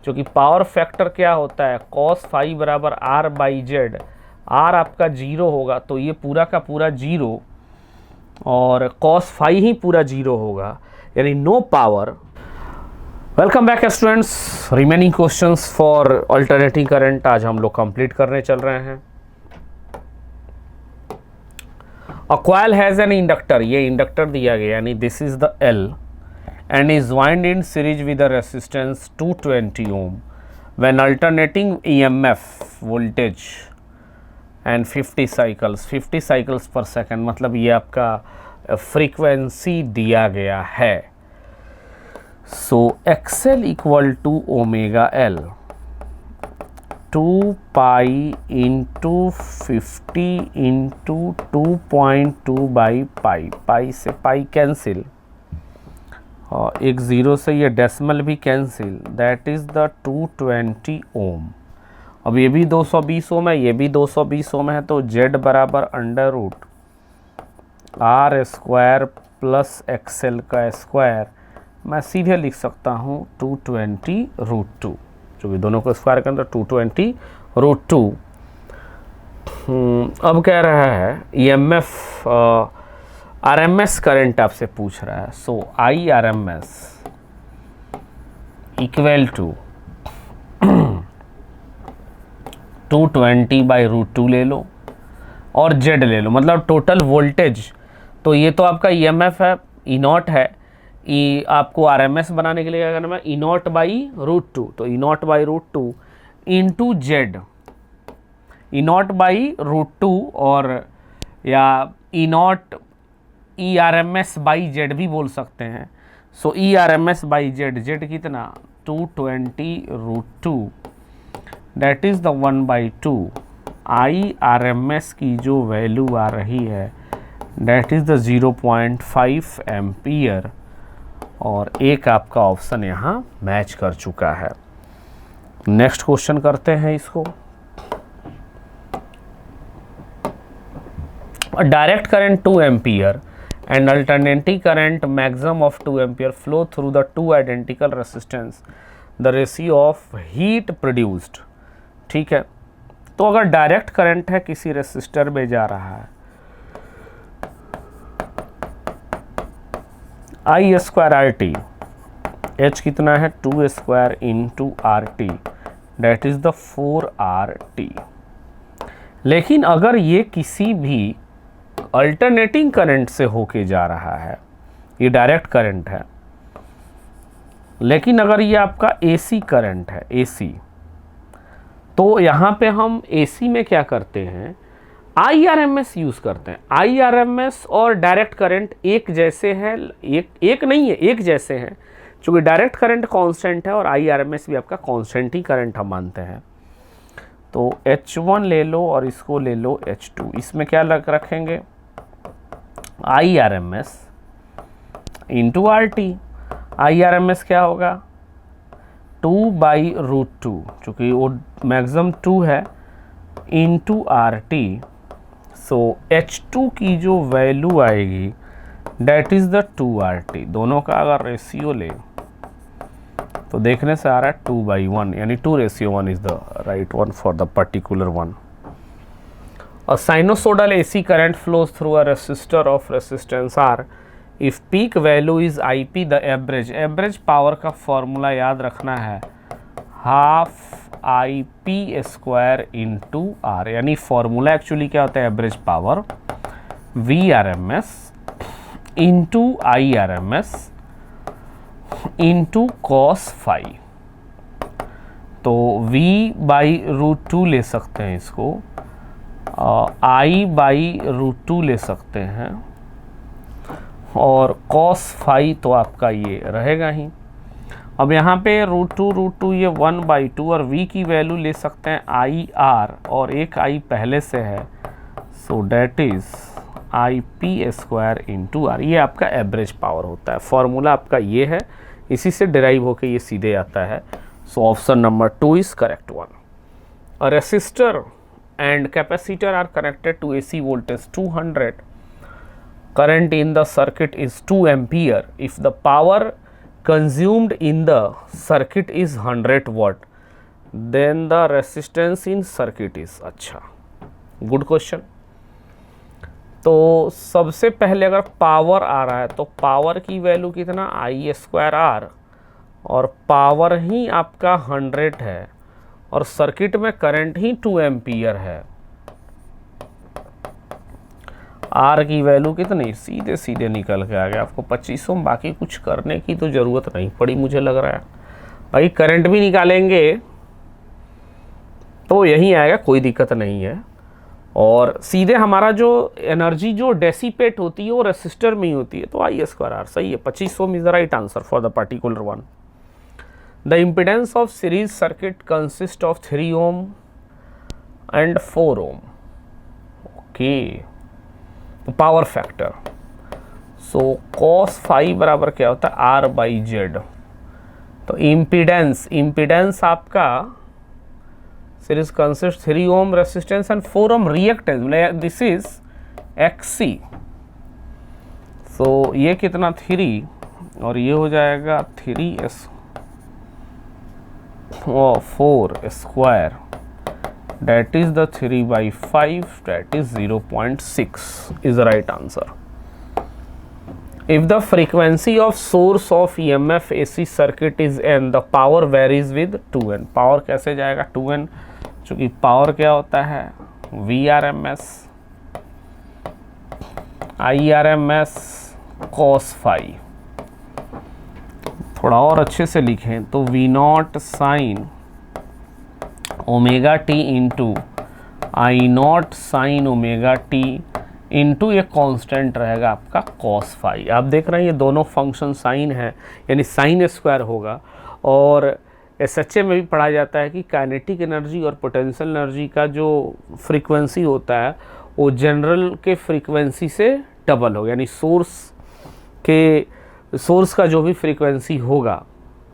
जो कि पावर फैक्टर क्या होता है कॉस फाई बराबर R/Z, R आपका 0 होगा तो ये पूरा का पूरा 0 और कॉस फाई ही पूरा 0 होगा, यानी no power. Welcome back students, remaining questions for alternating current आज हम लोग कंप्लीट करने चल रहे हैं। A coil has an inductor, ये इंडक्टर दिया गया, यानी this is the L and is wound in series with a resistance 220 ohm when alternating EMF voltage and 50 cycles per second, मतलब ये आपका फ्रीक्वेंसी दिया गया है। So XL equal to omega L 2 pi into 50 into 2.2 by pi, pi से pi cancel और एक zero से ये डेसिमल भी कैंसिल, दैट इज़ द 220 ओम। अब ये भी 220 ओम है, ये भी 220 ओम है, तो Z बराबर under root R square plus XL का स्क्वायर मैं सीधे लिख सकता हूँ 220√2, जो कि दोनों को स्क्वायर करना 220√2। अब कह रहा है EMF RMS करंट आपसे पूछ रहा है। सो IRMS इक्वल टू 220/√2 ले लो और Z ले लो, मतलब टोटल वोल्टेज। तो ये तो आपका EMF है, E0 है। आपको RMS बनाने के लिए क्या करना है, E0/√2। तो E0/√2 इंटू Z, E0/√2 और या E0 ERMS/Z भी बोल सकते हैं। सो ERMS/Z, Z कितना 220√2, दैट इज़ द 1/2। IRMS की जो वैल्यू आ रही है दैट इज़ द 0.5 एम्पियर, और एक आपका ऑप्शन यहाँ मैच कर चुका है। नेक्स्ट क्वेश्चन करते हैं इसको। Direct current 2 ampere and alternating current maximum of 2 ampere flow through the two identical resistance, the ratio of heat produced। ठीक है, तो अगर डायरेक्ट करंट है किसी रेसिस्टर में जा रहा है, I² RT, H कितना है 2² into RT, that is the 4RT। लेकिन अगर ये किसी भी अल्टरनेटिंग करंट से होके जा रहा है, ये डायरेक्ट करंट है, लेकिन अगर ये आपका AC करंट है, AC, तो यहाँ पे हम AC में क्या करते हैं, IRMS यूज़ करते हैं। IRMS और डायरेक्ट करंट एक जैसे हैं, एक नहीं है, एक जैसे हैं, क्योंकि डायरेक्ट करंट कांस्टेंट है और IRMS भी आपका कांस्टेंट ही करंट हम मानते हैं। तो H1 ले लो और इसको ले लो H2, इसमें क्या रखेंगे IRMS इंटू RT। IRMS क्या होगा 2/√2, चूँकि वो मैक्सिमम 2 है, इंटू RT। सो H2 की जो वैल्यू आएगी डेट इज़ द 2RT। दोनों का अगर रेशियो ले तो देखने से आ रहा है 2/1, यानी 2:1 is the right one for the particular one. A sinusoidal AC current flows through a resistor of resistance R if peak value is IP, the average power का फॉर्मूला याद रखना है 12 IP² इंटू R, यानी formula actually क्या होता है, average power VRMS into IRMS into cos phi। तो V/√2 ले सकते हैं इसको, I/√2 ले सकते हैं, और cos phi तो आपका ये रहेगा ही। अब यहाँ पे √2 ये 1/2, और V की वैल्यू ले सकते हैं IR, और एक I पहले से है, so that is IP² into R। ये आपका एवरेज पावर होता है। फॉर्मूला आपका ये है, इसी से डिराइव होकर ये सीधे आता है। सो option number 2 is correct one. A resistor and capacitor are connected to AC voltage 200, current in the circuit is 2 ampere if the power consumed in the circuit is 100 watt, then the resistance in circuit is। अच्छा, good question. तो सबसे पहले अगर power आ रहा है तो power की value कितना I²R, और पावर ही आपका 100 है, और सर्किट में करंट ही 2 एम्पियर है। आर की वैल्यू कितनी, सीधे सीधे निकल के आ गया आपको 2500। बाकी कुछ करने की तो ज़रूरत नहीं पड़ी मुझे लग रहा है। भाई करंट भी निकालेंगे तो यही आएगा, कोई दिक्कत नहीं है। और सीधे हमारा जो एनर्जी जो डेसिपेट होती है वो रेसिस्टर में ही होती है, तो I²R सही है। 2500 is the right answer for the particular one. The impedance of series circuit consists of 3 ohm and 4 ohm. Okay. Power factor. So cos phi बराबर क्या होता है R/Z। तो impedance आपका series consists 3 ohm resistance and 4 ohm reactance. This is XC. So ये कितना 3 और ये हो जाएगा 3s और 4 square, that is the 3/5, that is 0.6 is the right answer. If the frequency of source of EMF AC circuit is n, the power varies with 2n. Power कैसे जाएगा 2n, चूँकि पावर क्या होता है VRMS IRMS cos phi। थोड़ा और अच्छे से लिखें तो V0 sin omega T into I0 sin omega T into ये कांस्टेंट रहेगा आपका cos phi। आप देख रहे हैं ये दोनों फंक्शन साइन है, यानी साइन स्क्वायर होगा। और SHA में भी पढ़ा जाता है कि काइनेटिक एनर्जी और पोटेंशियल एनर्जी का जो फ्रीक्वेंसी होता है वो जनरल के फ्रीक्वेंसी से डबल होगा, यानी सोर्स का जो भी फ्रीक्वेंसी होगा,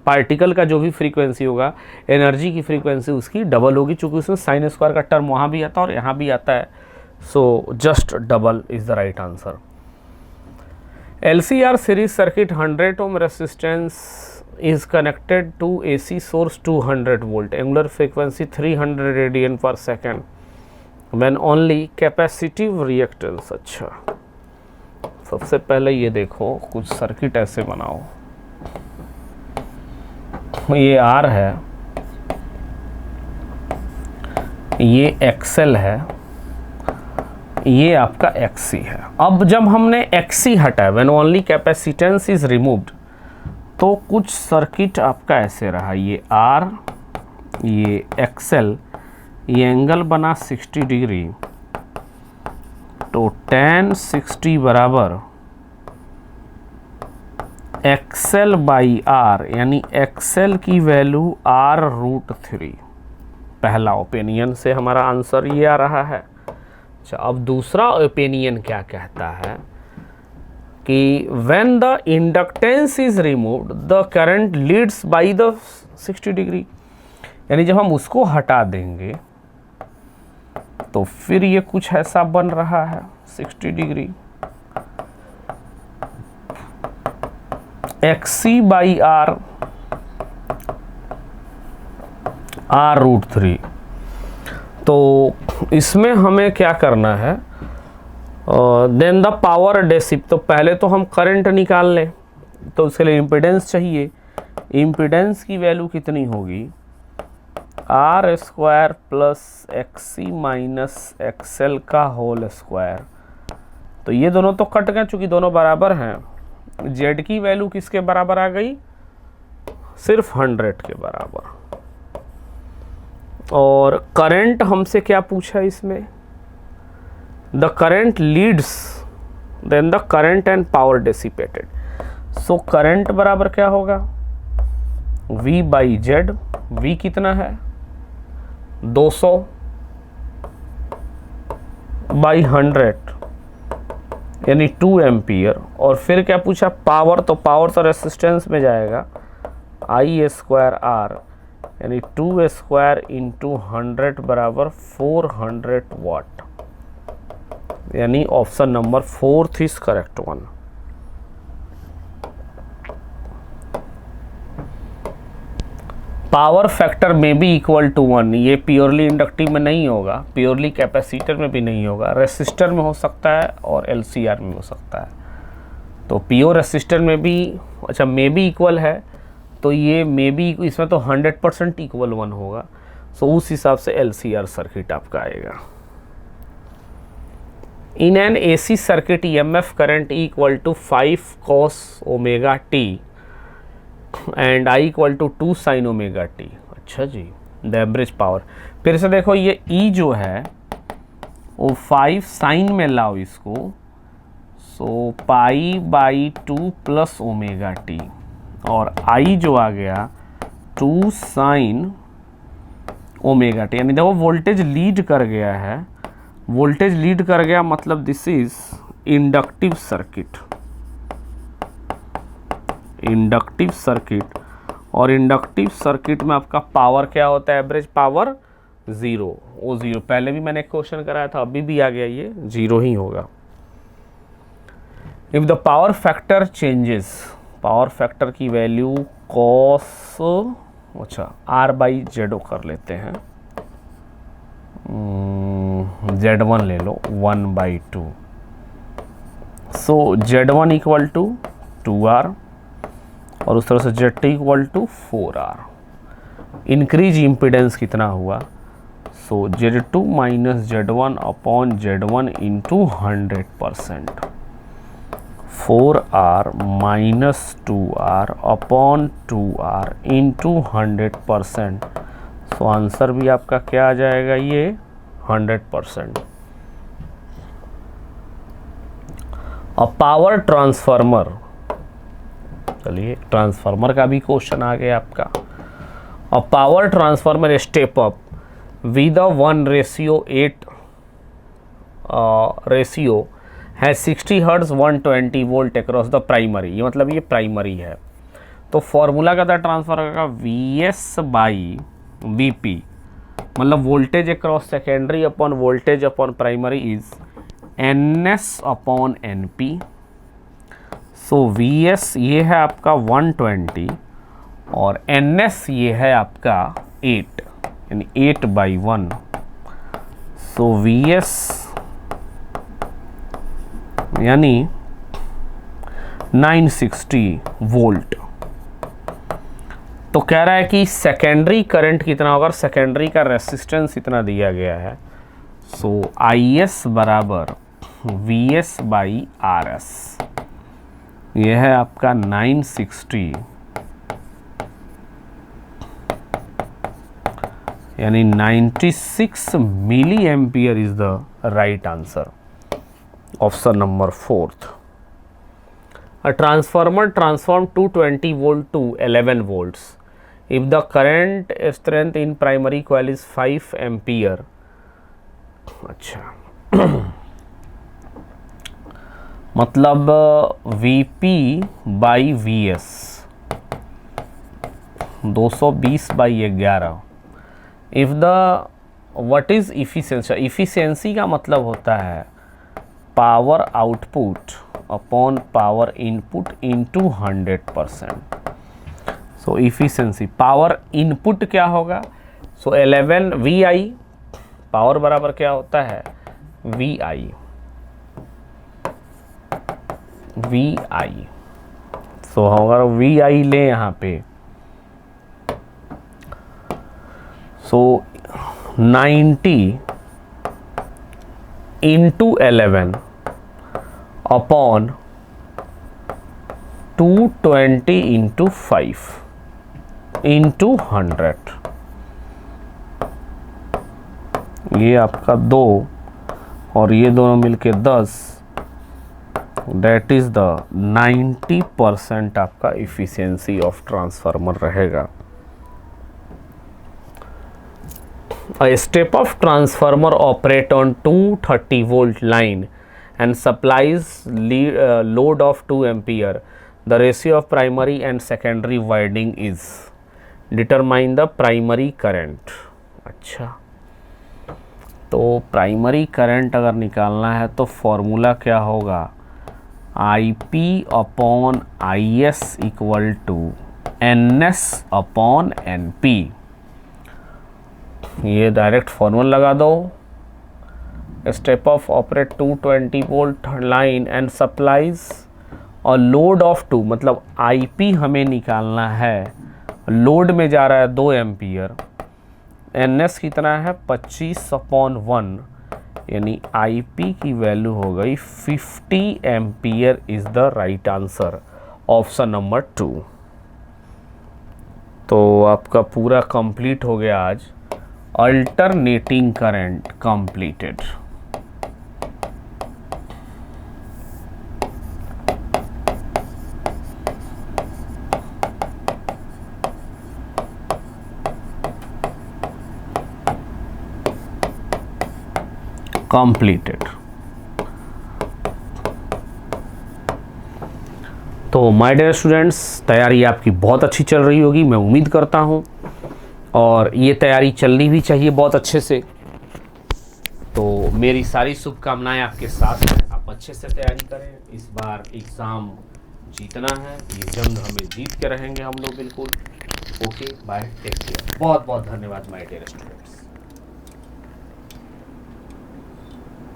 पार्टिकल का जो भी फ्रीक्वेंसी होगा, एनर्जी की फ्रीक्वेंसी उसकी डबल होगी, चूँकि उसमें साइन स्क्वायर का टर्म वहाँ भी आता है और यहाँ भी आता है। So just double is the right answer. LCR series circuit 100 ohm resistance is connected to AC source 200 volt, angular frequency 300 radian per second, when only capacitive reactance। अच्छा, सबसे पहले ये देखो कुछ सर्किट ऐसे बनाओ, ये R है, ये XL है, ये आपका XC है। अब जब हमने XC हटाया, when only capacitance is removed, तो कुछ सर्किट आपका ऐसे रहा, ये R, ये XL, ये एंगल बना 60 डिग्री, तो tan 60 बराबर XL बाई R, यानी XL की वैल्यू R√3। पहला ओपिनियन से हमारा आंसर ये आ रहा है। अच्छा, अब दूसरा ओपिनियन क्या कहता है कि when the inductance is removed the current leads by the 60 degree, यानी जब हम उसको हटा देंगे तो फिर ये कुछ ऐसा बन रहा है 60 degree. XC by R R√3। तो इसमें हमें क्या करना है, देन द पावर डेसिप, तो पहले तो हम करंट निकाल लें, तो उसके लिए इम्पीडेंस चाहिए। इम्पीडेंस की वैल्यू कितनी होगी R square plus XC minus XL का होल स्क्वायर। तो ये दोनों तो कट गए चूँकि दोनों बराबर हैं। Z की वैल्यू किसके बराबर आ गई, सिर्फ 100 के बराबर। और करंट हमसे क्या पूछा इसमें, the current leads then the current and power dissipated। so current बराबर क्या होगा V बाई Z। V कितना है 200 बाई 100 यानी 2 एम्पियर। और फिर क्या पूछा पावर, तो पावर तो रेसिस्टेंस में जाएगा I स्क्वायर R, यानी 2 स्क्वायर इंटू 100 बराबर 400 वाट, यानी option number 4 is correct one. Power factor में भी इक्वल टू 1, ये प्योरली इंडक्टिव में नहीं होगा, प्योरली कैपेसिटर में भी नहीं होगा, रेसिस्टर में हो सकता है और LCR में हो सकता है। तो प्योर रेसिस्टर में भी, अच्छा में भी इक्वल है, तो ये में भी इसमें तो 100% इक्वल 1 होगा। सो उस हिसाब से LCR सर्किट आपका आएगा। In an AC circuit EMF current E equal to 5 cos omega t and I equal to 2 sin omega t। अच्छा जी, द एवरेज पावर। फिर से देखो ये E जो है वो 5 साइन में लाओ इसको, so pi by 2 plus omega T, और I जो आ गया 2 साइन ओमेगा टी, यानी देखो वोल्टेज लीड कर गया है। वोल्टेज लीड कर गया मतलब this is inductive circuit. Inductive circuit, और इंडक्टिव सर्किट में आपका पावर क्या होता है, एवरेज पावर 0। वो 0 पहले भी मैंने क्वेश्चन कराया था, अभी भी आ गया, ये 0 ही होगा। If the power factor changes, power factor की वैल्यू कॉस, अच्छा R/Z कर लेते हैं, Z1 ले लो 1/2, सो Z1 इक्वल टू 2R और उस तरह से Z2 equal to 4R। Increase impedance कितना हुआ, सो Z2 minus Z1 upon Z1 into 100%, 4R minus 2R upon 2R into 100%। So answer भी आपका क्या आ जाएगा, ये 100%। अ पावर ट्रांसफार्मर, चलिए ट्रांसफार्मर का भी क्वेश्चन आ गया आपका। A power transformer step up with a 1:8 ratio has 60 Hz 120 volt across the primary. ये मतलब ये प्राइमरी है, तो फॉर्मूला का था ट्रांसफर का VS/VP, मतलब voltage across secondary upon voltage upon primary is NS/NP। So VS ये है आपका 120 और NS ये है आपका 8, यानी 8/1। सो VS यानी 960 वोल्ट। तो कह रहा है कि सेकेंडरी करंट कितना होगा, सेकेंडरी का रेसिस्टेंस इतना दिया गया है। सो IS बराबर VS/RS, यह है आपका 960, यानी 96 milli ampere is the right answer, option number 4th। A transformer transform 220 volt to 11 volts if the current strength in primary coil is 5 ampere। अच्छा मतलब VP/VS 220/11। If the what is efficiency, efficiency का मतलब होता है power output upon power input into 100%। सो efficiency power input क्या होगा, सो 11 VI, power बराबर क्या होता है VI, सो होगा VI ले यहाँ पे, सो 90 इंटू 11 अपॉन 220 इंटू 5 इंटू 100, ये आपका 2 और ये दोनों मिलके 10, दैट इज द 90% आपका इफिशिएंसी ऑफ ट्रांसफार्मर रहेगा। A step-up transformer operate on 230 volt line and supplies load of 2 ampere. The ratio of primary and secondary winding is, determine the primary current। अच्छा, तो प्राइमरी करंट अगर निकालना है तो formula क्या होगा, IP/IS इक्वल टू NS/NP। ये direct formula लगा दो। Step of operate 220 volt line and supplies और लोड ऑफ 2, मतलब IP हमें निकालना है, लोड में जा रहा है 2 एम्पियर, NS कितना है 25/1, यानी IP की वैल्यू हो गई 50 ampere is the right answer, option number 2। तो आपका पूरा कंप्लीट हो गया आज, अल्टरनेटिंग करंट कंप्लीटेड। कंप्लीटेड। तो माय डियर स्टूडेंट्स, तैयारी आपकी बहुत अच्छी चल रही होगी, मैं उम्मीद करता हूँ, और ये तैयारी चलनी भी चाहिए बहुत अच्छे से। तो मेरी सारी शुभकामनाएं आपके साथ हैं, आप अच्छे से तैयारी करें, इस बार एग्ज़ाम जीतना है, ये जंग हमें जीत के रहेंगे हम लोग बिल्कुल। Okay bye, take care. बहुत बहुत धन्यवाद माय डियर स्टूडेंट्स।